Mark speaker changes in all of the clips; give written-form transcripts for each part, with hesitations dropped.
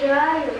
Speaker 1: чаю.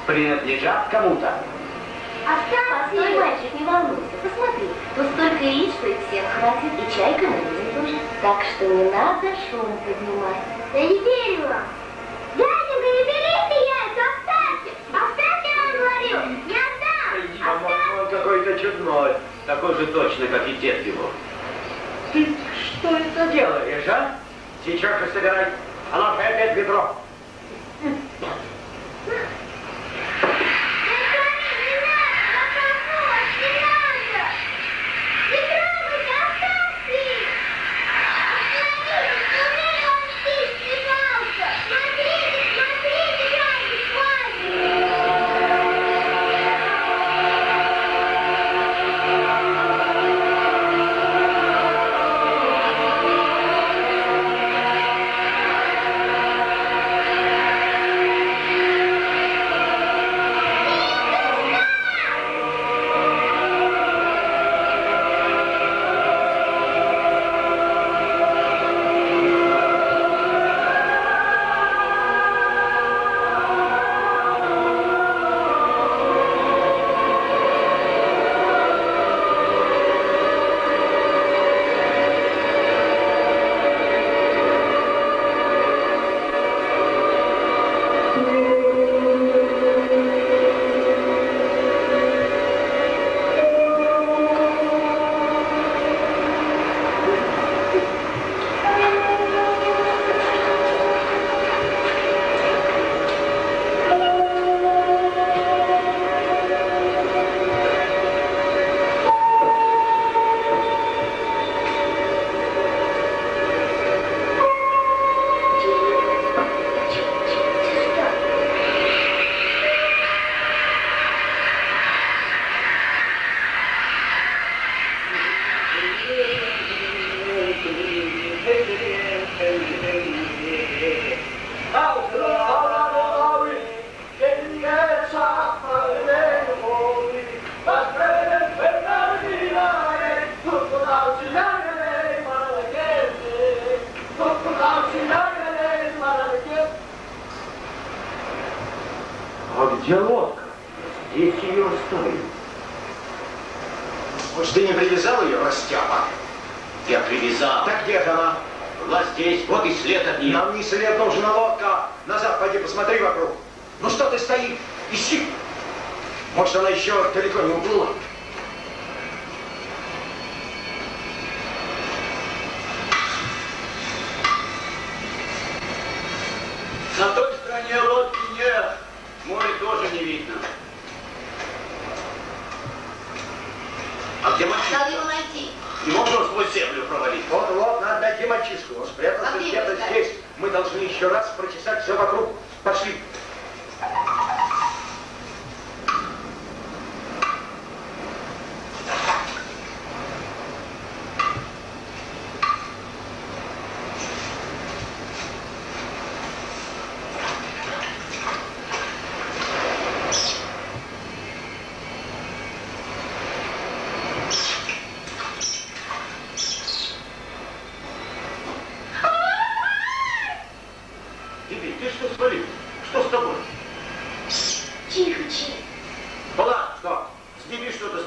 Speaker 2: Принадлежат кому-то.
Speaker 1: Постой, мальчик, не волнуйся. Посмотри, тут столько яиц, что и всех хватит, и чайка на людям тоже. Так что не надо шум поднимать. Я не верю вам. Дяденька, не берите яйца, оставьте! Оставьте, я вам говорю! Не отдам!
Speaker 2: Иди, мама, он какой-то чудной. Такой же точно, как и дед его. Ты что это делаешь, а? Сейчас же собирай. А ну, опять ведро. Где лодка? Здесь ее оставили.
Speaker 3: Может, ты не привязал ее, растяпа?
Speaker 2: Я привязал.
Speaker 3: Так где же она?
Speaker 2: Была здесь, вот и след от нее.
Speaker 3: Нам не след, нужна лодка. Назад пойди, посмотри вокруг. Ну что ты стоишь? Ищи. Может, она еще далеко не уплыла?
Speaker 2: На той стороне лодки нет. Море тоже не видно. А где мальчишка?
Speaker 1: Надо его найти.
Speaker 2: Не можно сквозь землю провалить.
Speaker 3: Вот, надо найти мальчишку. Он спрятался где-то здесь. Мы должны еще раз прочесать все вокруг. Пошли.
Speaker 2: Ты что спалил? Что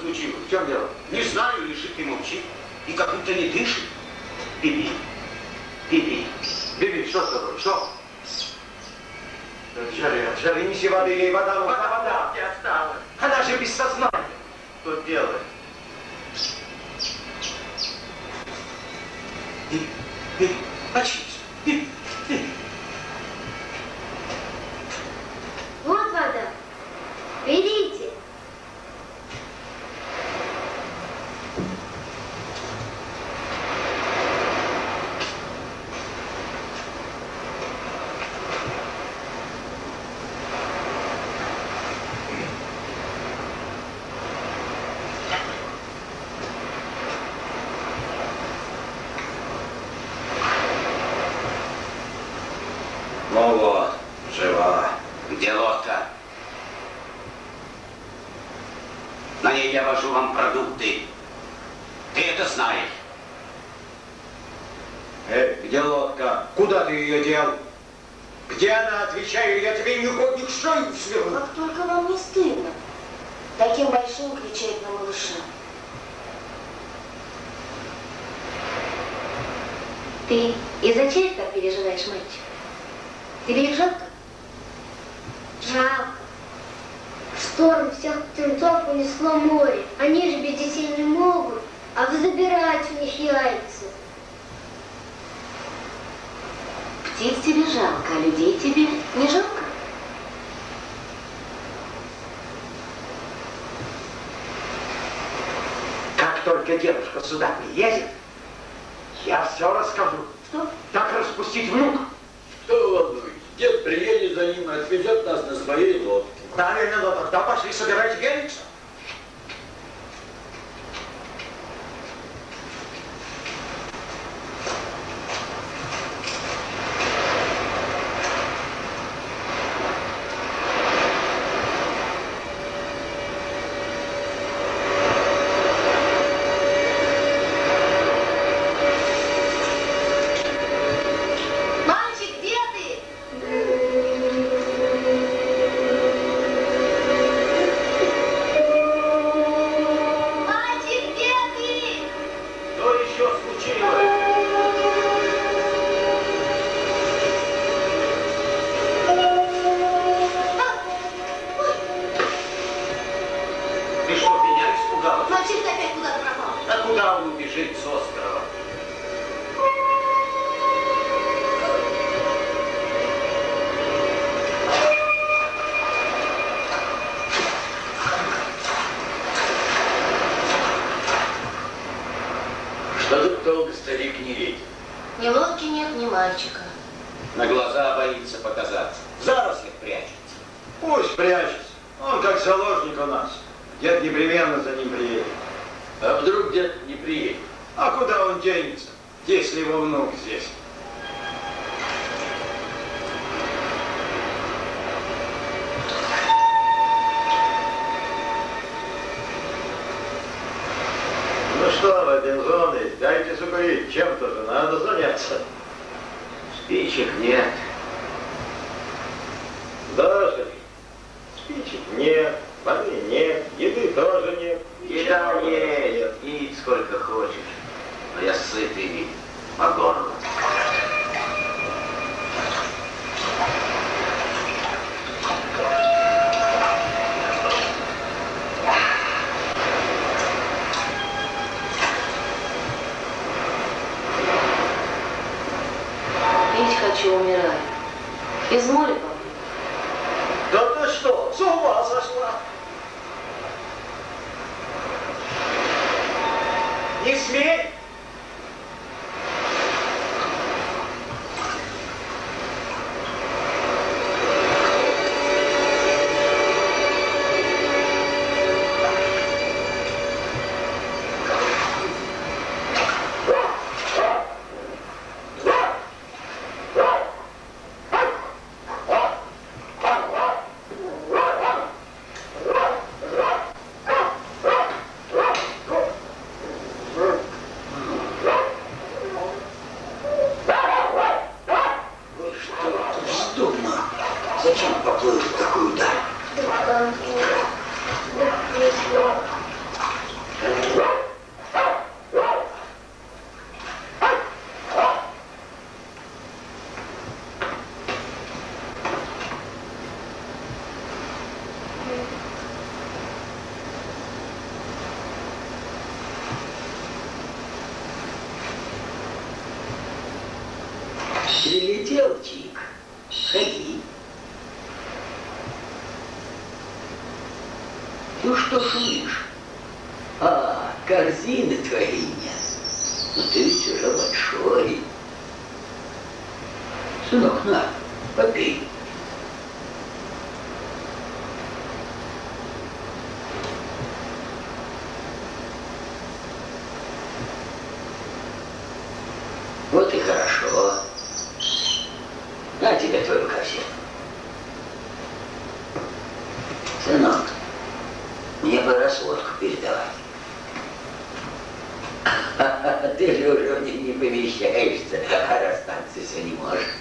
Speaker 3: случилось?
Speaker 2: В чем дело?
Speaker 3: Не знаю, лежит и молчит. И как будто не дышит.
Speaker 2: Биби. Биби. Биби, что с тобой? Что?
Speaker 3: Джарри, неси воды, ей вода нужна, вода.
Speaker 2: Где осталось?
Speaker 3: Она же без сознания.
Speaker 2: Что делать?
Speaker 3: Биби, очнись. Биби.
Speaker 1: Вот вода. Берите.
Speaker 3: Ну вот, жива.
Speaker 4: Где лодка? На ней я вожу вам продукты. Ты это знаешь.
Speaker 3: Где лодка? Куда ты ее дел? Где она? Отвечаю, я тебе негодник шею сверну.
Speaker 1: Как только вам не стыдно. Таким большим кричать на малыша. Ты из-за чего так переживаешь, мальчик? Тебе их жалко?
Speaker 5: Жалко. Шторм всех птенцов унесло море. Они же без детей не могут, а забирать у них яйца.
Speaker 1: Птиц тебе жалко, а людей тебе не жалко?
Speaker 3: Как только дедушка сюда приедет, я все расскажу.
Speaker 1: Что?
Speaker 3: Как распустить внук.
Speaker 6: Что волнуйтесь? Дед приедет за ним и отвезет нас на своей лодке.
Speaker 3: Правильно, но тогда пошли собирать Геликса.
Speaker 1: Мальчик, где ты? Мальчик, где ты?
Speaker 2: Что еще случилось? Ты что, меня испугалась?
Speaker 1: Мальчик опять куда-то пропал.
Speaker 2: А куда он убежит с острова?
Speaker 6: Что тут долго старик не едет?
Speaker 1: Ни лодки нет, ни мальчика.
Speaker 4: На глаза боится показаться. В зарослях прячется.
Speaker 3: Пусть прячется. Он как заложник у нас. Дед непременно за ним приедет.
Speaker 6: А вдруг дед не приедет?
Speaker 3: А куда он денется, если его внук здесь?
Speaker 6: Ну что, Робинзоны, дайте закурить. Чем-то же надо заняться.
Speaker 2: Спичек нет.
Speaker 6: Даже спичек нет, воды нет, еды тоже нет.
Speaker 2: Еда есть, есть сколько хочешь. Но я сытый по горло.
Speaker 1: Пить хочу, умираю. Из моря попью.
Speaker 6: Да ты что, с ума сошла?
Speaker 3: Не смей!
Speaker 4: Прилетел Чик. Ходи. Ну что шумишь? А, корзины твои нет. Но ты ведь уже большой. Сынок, на, попей. Вот и хорошо. На тебе твою корзину. Сынок, мне пора сводку передавать. Ты же уже мне не помещаешься, а расстаться все не можешь.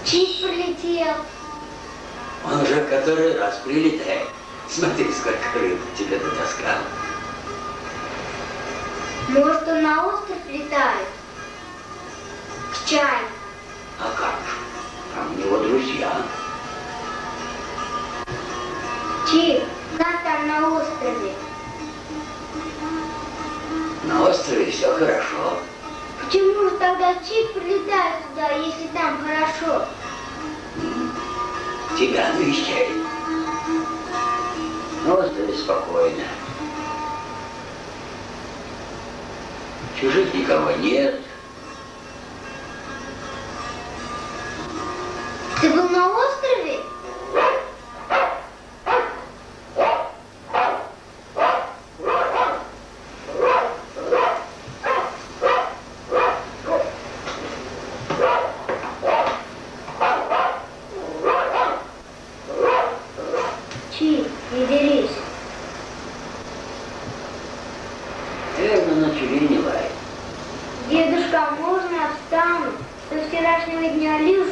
Speaker 5: Чик прилетел.
Speaker 4: Он уже который раз прилетает. Смотри, сколько рыб тебе дотаскал.
Speaker 5: Может, он на остров летает? К чаю.
Speaker 4: А как же? Там у него друзья.
Speaker 5: Чик, как там на острове?
Speaker 4: На острове все хорошо.
Speaker 5: Почему же тогда Чик прилетает туда, если там хорошо?
Speaker 4: Тебя навещает. На острове спокойно. Чужих никого нет.
Speaker 5: Ты был на острове?